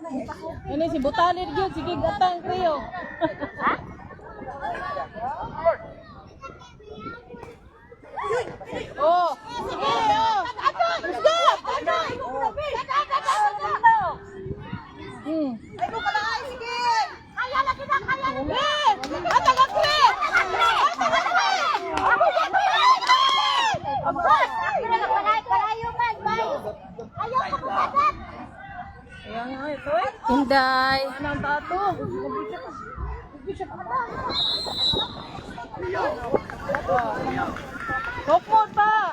Ini si Butalid yun, sige gatang kriyo. Ha? Oh, sige, oh. Let's go! Ay, mo ka na ay, sige! Kaya na kita, kaya na kita! Atagakri! Inday. Anong tato? Kopot pa!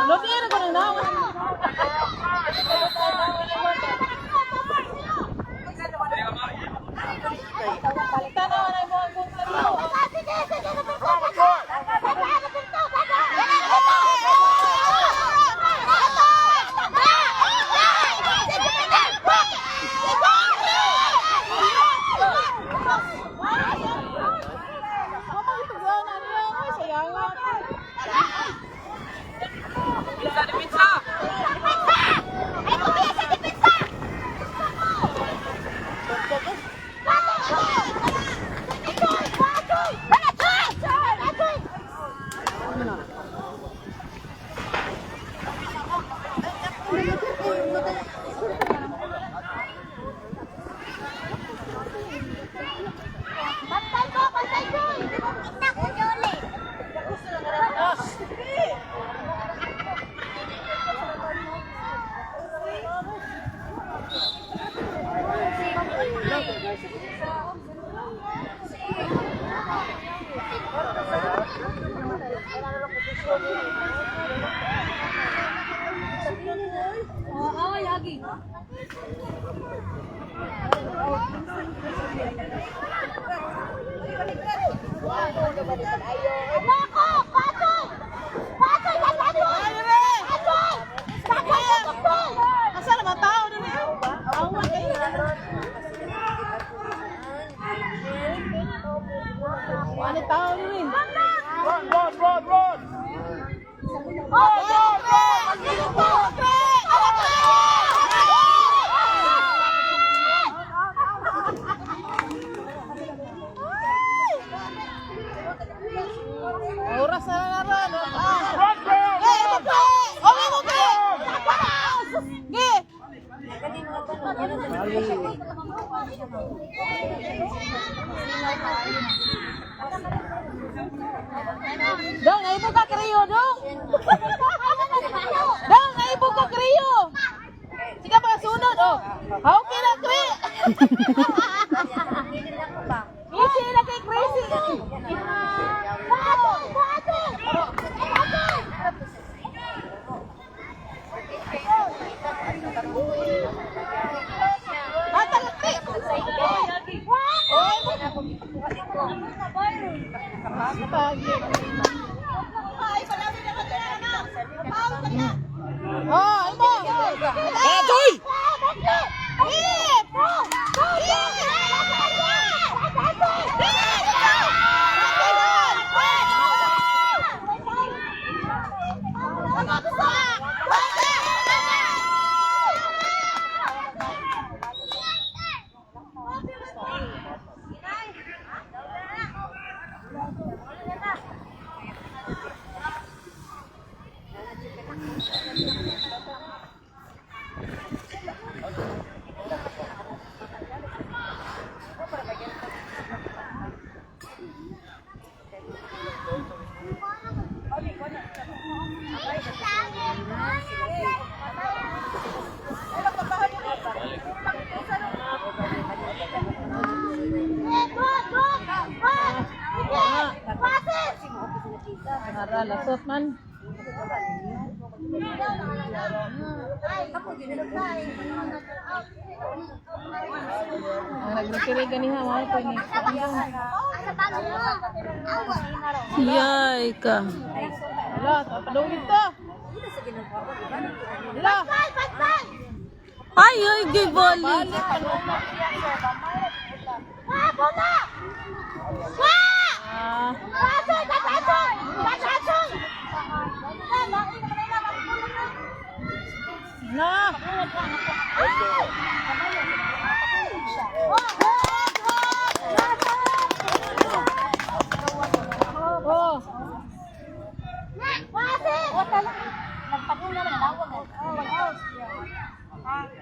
Lotin ko na naman. Palitan na na mo ang kontra. Ano tao rin? Oras na naran. Dong, naibo ka kriyo, dong. Dong, naibo ka kriyo. Sige pa sunod, oh. Okay na kri. Easy na kay crazy. Lasot man. Nagkiri ganiha mo ko ni. Yay ka. Wala, padong dito. Wala. Ay, ay, giboli. Wah! Oh.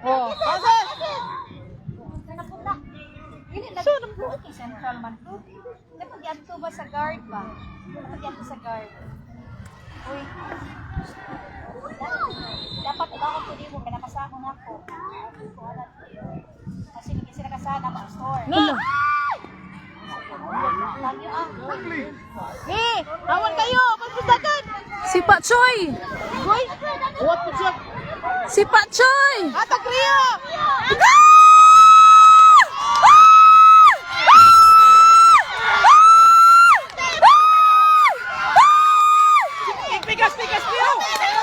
Oh. Central man to. Dapat yan to ba sa guard ba? Dapat yan to sa guard. Uy. Dapat iba ko pwede mo, pinakasama na ako. Kasi hindi sila kasama sa store. Na. Lagi ah. Eh, awan kayo, pagpustakan. Si Pak Choy! Hoy. What po siya? Si Pak Choy! Ata Kriya. Pigas, pigas, Kriya. Kriya.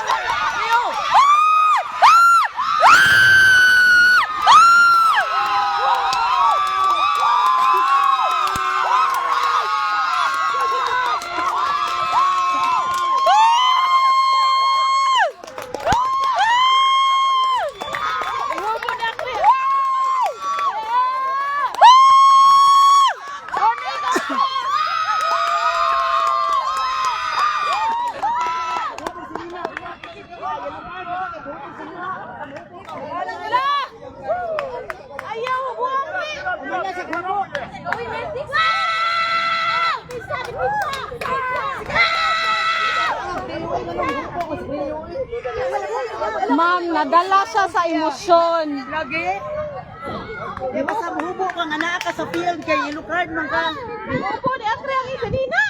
Ayaw, buwan. Wala sa klaro. Uy, may pizza! Pizza! Ma'am, nadala siya sa emosyon. Lagi. Di ba sa hubo ka nga naa ka sa field kay yellow card man ka. Opo, di ang Kriya isa dina.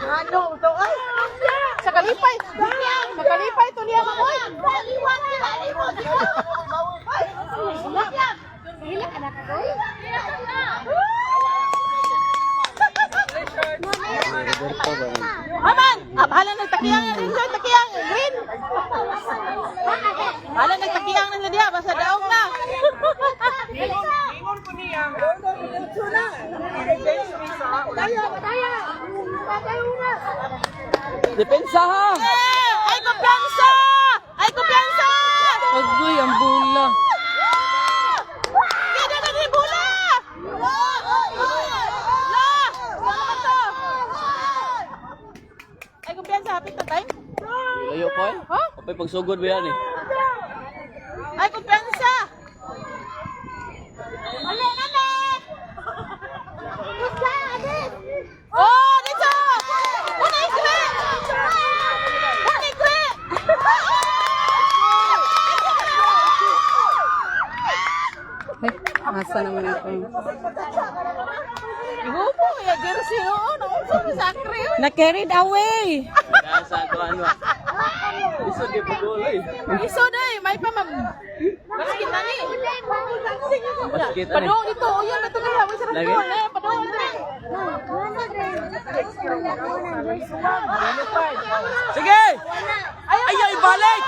Ano to ay? Sa kalipay. Sa kalipay to niya mamoy. Aman! Bahala nagtakiyang yan rin, takiyang green. Bahala nagtakiyang na diya, basta daong na. Depensa ha. Ay, kumpiyansa! Ay, kumpiyansa! Agoy, ang bula. Hindi na ni bula! La! Salamat to! Ay, kumpiyansa, hapit na tayo. Layo pa eh. Ha? Kapag pagsugod ba yan eh. Ay, kumpiyansa! Ale, ale! Oh, dito! Unay kre! Unay kre! Ay, asa naman ito? Ihupo, ya jersey noon. Naunsa ni sakre. Na-carried away! Kaya sa ako ano. Isa di po goal eh. Iso day, may pa mag... Basket na ni. Basket na ni. Padong dito, o yan, ito kaya. May sarap Lagi? doon, eh. Padong na. Sige. Ayaw ibalik.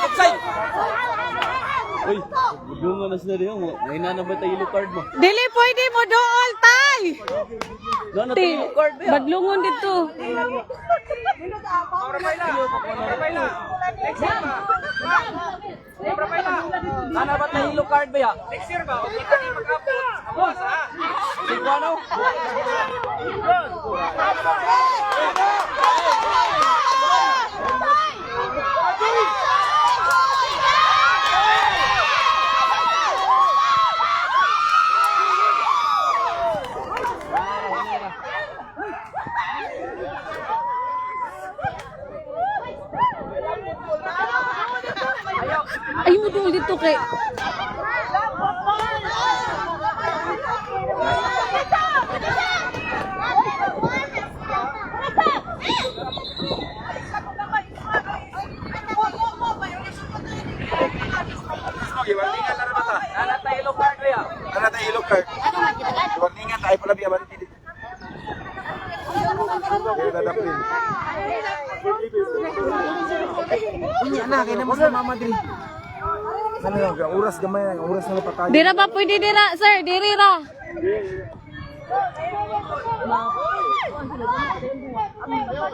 Offside. Uy, bunga na sila rin mo. Ngayon na ba tayo yellow card mo? Dili pwede mo dool, tay! Doon na tayo yellow card ba? Badlungon dito. Ana ba tayo yellow card ba ya? Next year ba? Kita ni mag-upload. Amos ha. Sige ano? Ay, mo dool dito kay... Ana tayo yellow card ba ya? Ano tayo yellow card? Warningan tayo pala biya balik dito. Kaya dadapin. Unya na, kaya naman sa mama din. Ano lang, ang oras gamay na, ang oras na napatayo. Dira ba pwede dira, sir? Diri ra.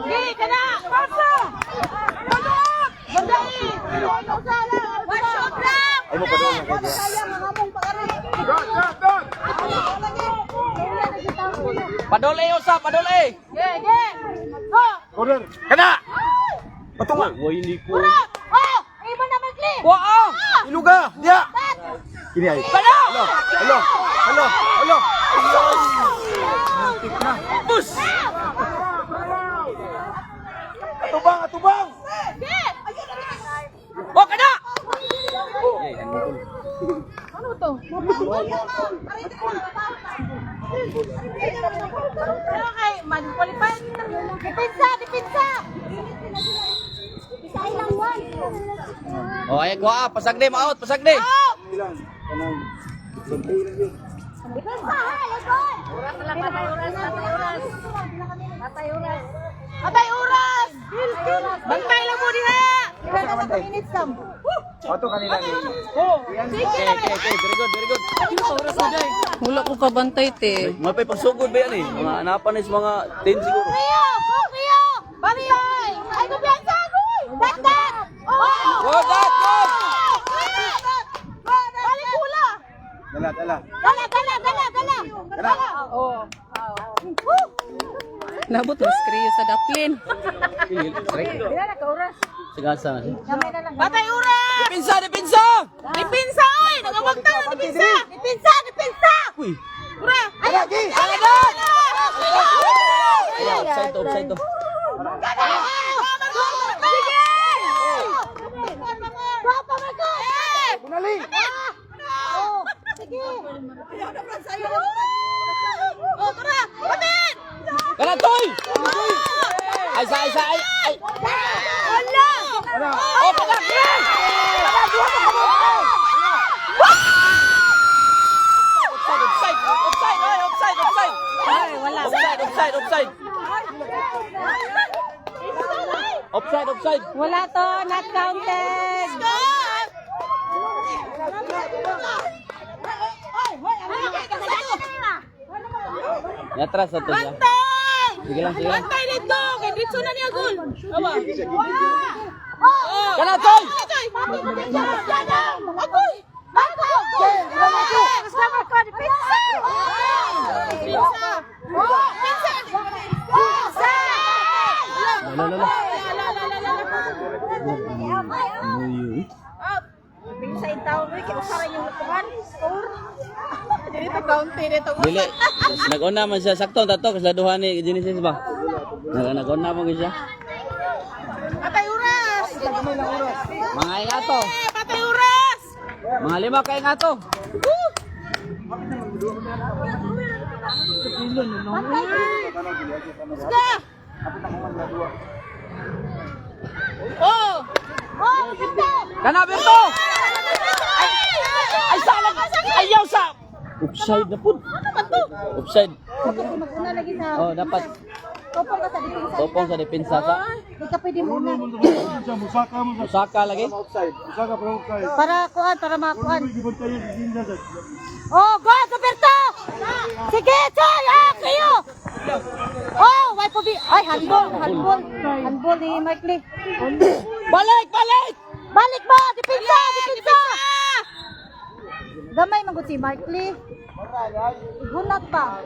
Sige, kana! Pasa! One shot lang! Ay mo pa doon na kayo. Padole usa, padole. Corner. Kana! Patunga. Why hindi ko? Wow! Iluga. Dia. Kini ay. Kana! Hello. Hello. Hello. Muntik na. Bus! Atubang, atubang. Oh, kana! Yay, handball. Okay, mag-qualify. Dipinsa, dipinsa. Oh, ay kuha, pasagde mo out, pasagde. Ilan? Kanang sentay lang yun. Atay oras. Bantay lang mo diha. Ilan na minutes sam. Ato kanila ni. Okay, very good, very good. Wala ko kabantay te. Mga pa'y pagsugod ba yan eh? Mga hanapan is mga 10 siguro. Rio. Bariyoy. Ay kumpiyansa ko. Dat. Oh. Go, Dad, go! Balik pula. Dala, dala. Dala. Oh. Nabot mas kriyo sa daplin. Dila na ka oras. Sigasa na siya. Gamay na lang. Batay oras. Dipinsa, dipinsa! Dipinsa oy, nangawagta na dipinsa. Dipinsa. Uy! Ura. Ay, Lagi. Offside to, offside to. Bunali. Kana toy! Ay, ay. Oh, kana! Offside. Ay, wala. Offside. Offside. Wala to, not counted. Yatras na to siya. Sige lang. Bantay dito, kay dito na niya gol. Awa. Kana toy! Agoy! Kasama ko di pizza. Lala. Uy. Pizza itaw, kay usara yung lutuhan. Score. Dito county dito. Dili. Nag-una man siya. Sakto, tato. Kasladuhan ni Genesis ba? Nag-una mo siya. Patay oras. Mga ingato. Patay oras. Mga 5 ka ingato. Ska. Oh. Pizza. Kana Berto! Ay salag! Ayaw sa! Offside na po. Offside. Mag-una lagi sa. Oh, dapat. Kopong ka sa dipinsa. Topong sa depensa sa. Di ka pwede muna. Usaka lagi. Para kuan, para makuan. Oh, go, Roberto! Sige, Choy! Kayo! Oh, why po bi... Ay, handball ni Mike Lee. Balik! Balik mo! Dipinsa! Gamay magod si Mike Lee. Gunat pa.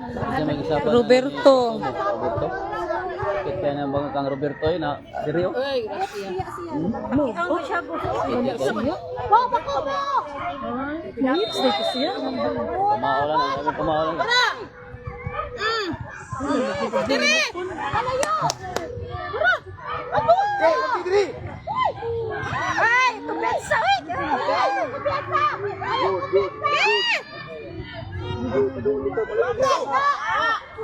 Kasi may isa pa. Roberto. Roberto. Bakit kaya na bang kang Roberto yun na? Seryo? Pamaulan. Pamaulan. Dire! Alayo! Dura! Ano? Ay, tumpensa!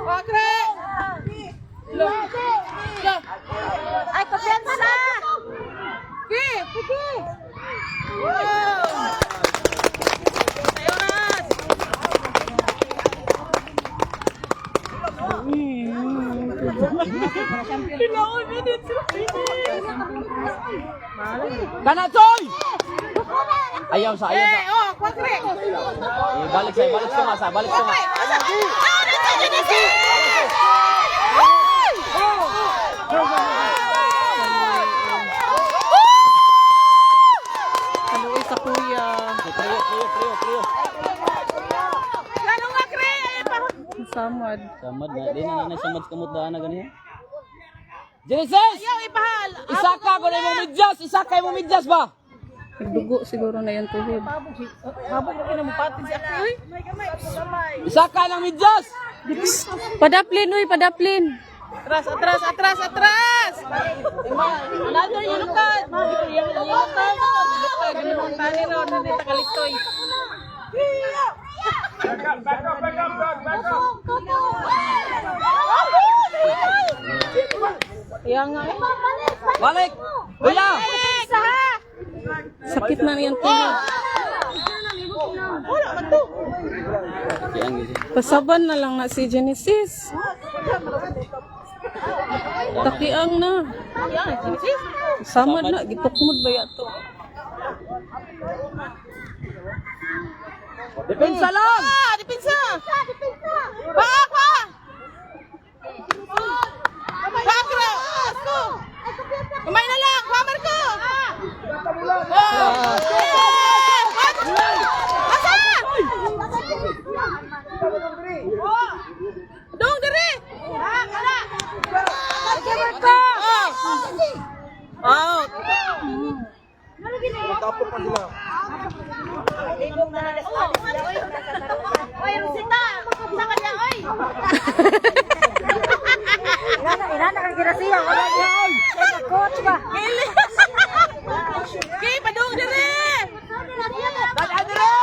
Wakre! Ay, kumpiyansa! Sige! Wow! Kana Choy! Ayaw sa. Oh, kwakre! Balik sa nga sa. Balik sa nga. Ah, nasa Genesis! Kaluoy sa kuya. Priyo. Samad. Samad na. Di na nanay samad kamot daan na ganiya. Genesis! Isaka ko na yung medyas! Isaka yung medyas ba? Nagdugo siguro na yan tuhod. Isaka ng medyas! Padaplin, uy, padaplin. Balik! Kuya! Sakit na yan tuhod. Yan, gitu. Pasaban na lang na si Genesis. Takiang na. Samad na, gitukmod ba yato? Depensa lang! Tapos pa sila. Oy, Rosita! Sa kanya, oy! Inana kang girasiya. Wala niya. Coach ba? Okay, padung diri! Dadaan dire!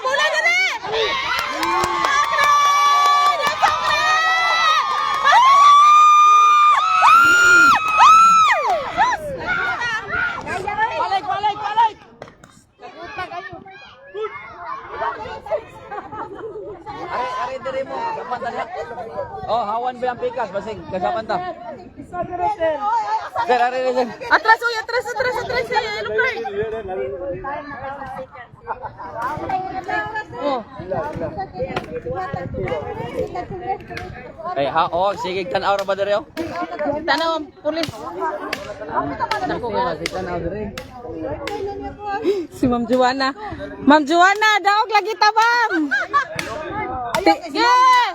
Bola diri! Balik! Ari dire mo, gapan ta. Oh, hawan bilang pikas basig gasapan ta. Sir, ari dire. Atras, uy, atras. Lupay. Oh, Ay, ha, oh, sige tan-aw ra ba dire? Oh? tanaw ang pulis. Tan-aw dire. Si Ma'am Joanna. Ma'am Joanna, daog lagi ta, ma'am. Yes!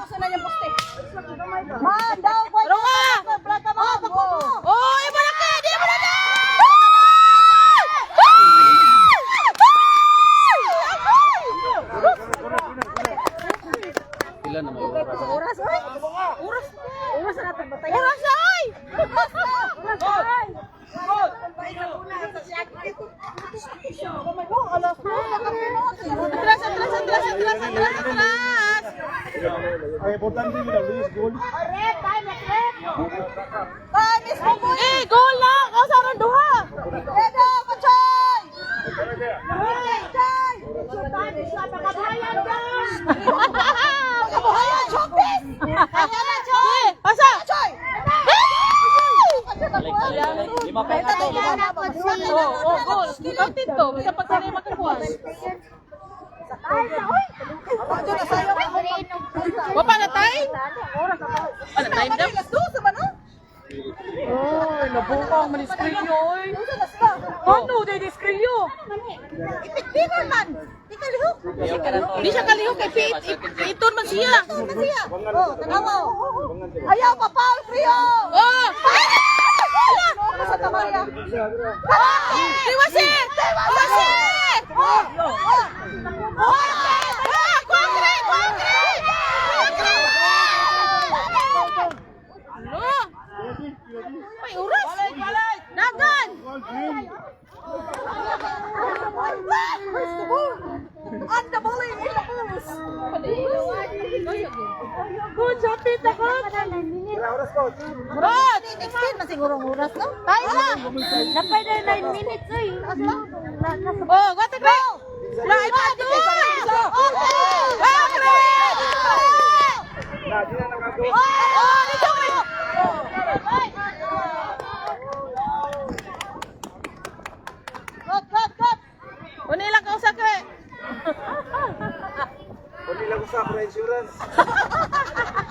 Man, daw ko. Runga! Oh, Oy, malaki! Di mo na! Pila na mo oras. oras oy. Oras na natin batay. Oras na, oy! Ay, importante yun ang Luis Gold. Eh, goal na! Kausaran duha! Edo, Pachay! Kabuhayan, Chopis! Eh, pasa! Balik. Lima peta to. Oh, goal. Counted to. Sa pagsanay makakuha. Wapa na tayo? Ano, time daw? Oh, nabukang maniskrilyo, oy. Ano, day diskrilyo? Ipikpikan man! Di ka lihok! Di siya kalihok kay Piton man siya. Oh, tanawa! Ayaw, papaw, Frio! Oh! Ano sa tamaya? Tiwasi! Tiwasi! May oras! Dagan! On the bully, in the bulls! Good job, Tita Coach! Oras ko. Murad! Extend na siguro ang oras, no? Tayo na! Napay na 9 minutes, eh. Oh, what the great! Lai pa doon! Di na nakagawa. Oh, dito mo! Cut! Unila ka usa ka. Pwede lang ko sa insurance.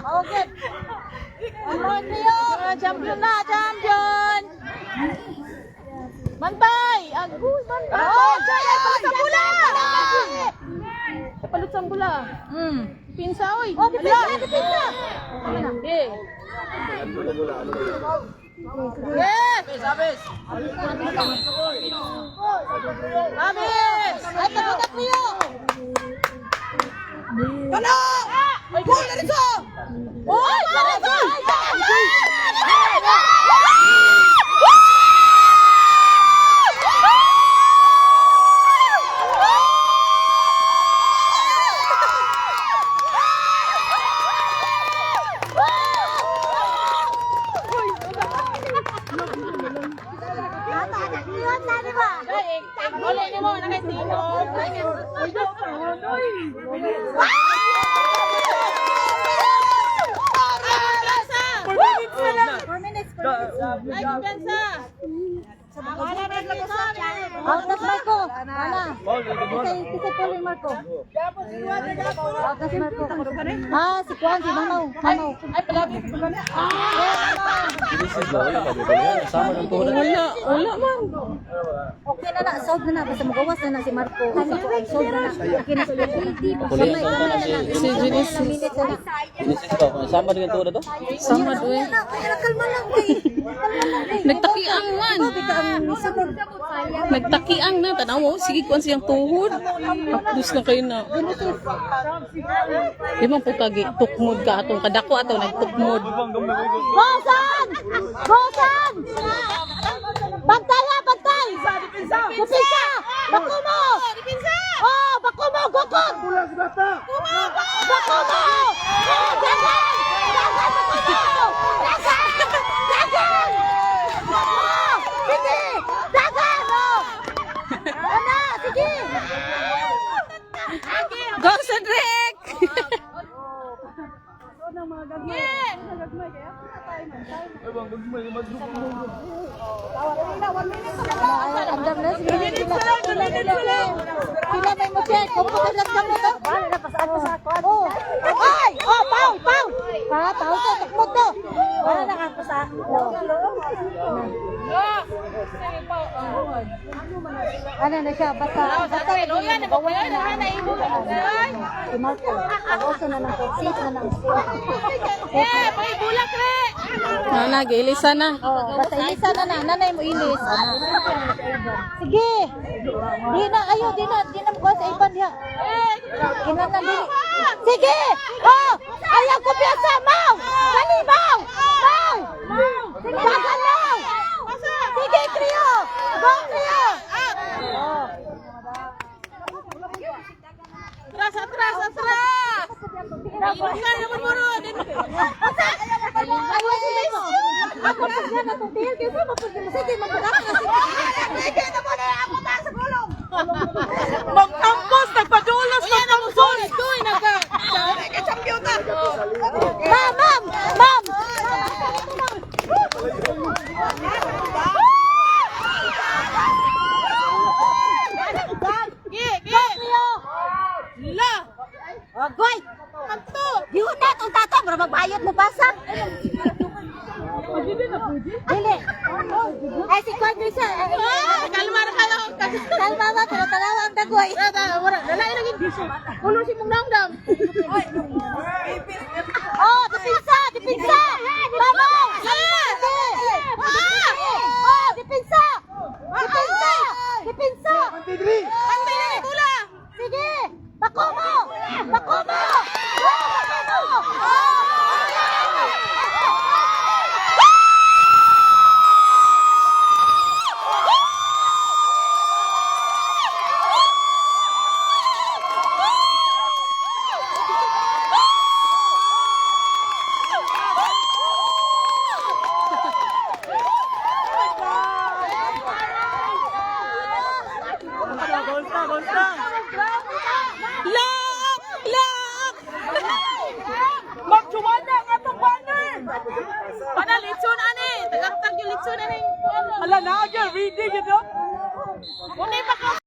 Okay. champion na, champion! Bantay! Agoy, bantay! Oh, dyan! Palut sa bula! Palut sa bula. Pinsa, oy! Oh, dipinsa! Eh. Yes! Sabes! Abis! Ay, tabutak niyo! Ano? Goal na rito! Oy! Sarito! Oleh ni mo, nakaitimog. Altas Marco! Ana! Kasi Pauline Marco. Altas Marco. Ah, si Juan, si Mamaw. Mamaw. Ay, palabi. Genesis ba? Wala ka ba? Sama ng tuhod. Wala man. Okay na na, solve na na. Basta magawas na na si Marco. Solve na na. Okay na sila. Kulihan sa Kamay na na. Si Genesis. Minutes na na. Genesis ba? Sama dengan tuhod na to? Sama doy. Kalma lang, kay. Kalma lang, kay. Nagtakiang man. Bika ang nisabog. Nagtakiang na. Tanaw mo, sige kuan siyang tuhod. Tapos na kayo na. Di man po kagi tukmod ka atong kadako ato nagtukmod. Gosan! Gosan! Bantay ha, bantay! Dipinsa! Bako mo! Oh, bako mo, gokot! Bako mo! Dagan! Sige! Dagan! Ana, sige! Go Cedric! Andam na, sige. Pila may mo check. Kung pagkakas ka mo to. Oh. Ay! Oh, Paul! Paul! Paul to, tukmod to. Wala na kang pasa. Ano na siya? Basta. Basta. Bawalan na. Si Marco. Pag-oso na ng pag-sit na ng sport. Na gilisa na. Oh, basta ilisa na na. Nanay mo ilis. Sige. Di na, ayo, di na mo sa iban diha. Kina na dili. Sige. Oh, ayaw ko piyasa, Mau. Dali, Mau. Mau. Dagan, Mau. Sige, Cleo. Go, Cleo. Oh. Atras. Ilukan na buru. Ayaw sila mo. Ako na siya natutihil. Kaya sa mapagdala. Sige, magpagdala. Sige na mo na ako tayo sa gulong. Magkampos, nagpadulos ng kampos. Doy, champion na. Ma'am. La. Agoy! Di ko na itong tato, para magbayad mo basa. Dili. Ay, si Quadri siya. Kalma na kayo. Kalma ba, pero talawa ang dagoy. Dala lagi. Ulo si mong dam. Oh, dipinsa! Mama! Oh, dipinsa! Antay na ni Bula. Sige! Bako mo! Lock! Magsuwana nga itong banner! Pana, litson ani! Tagaktag yung litson ani! Ala na, reading ito! Unay pa ka!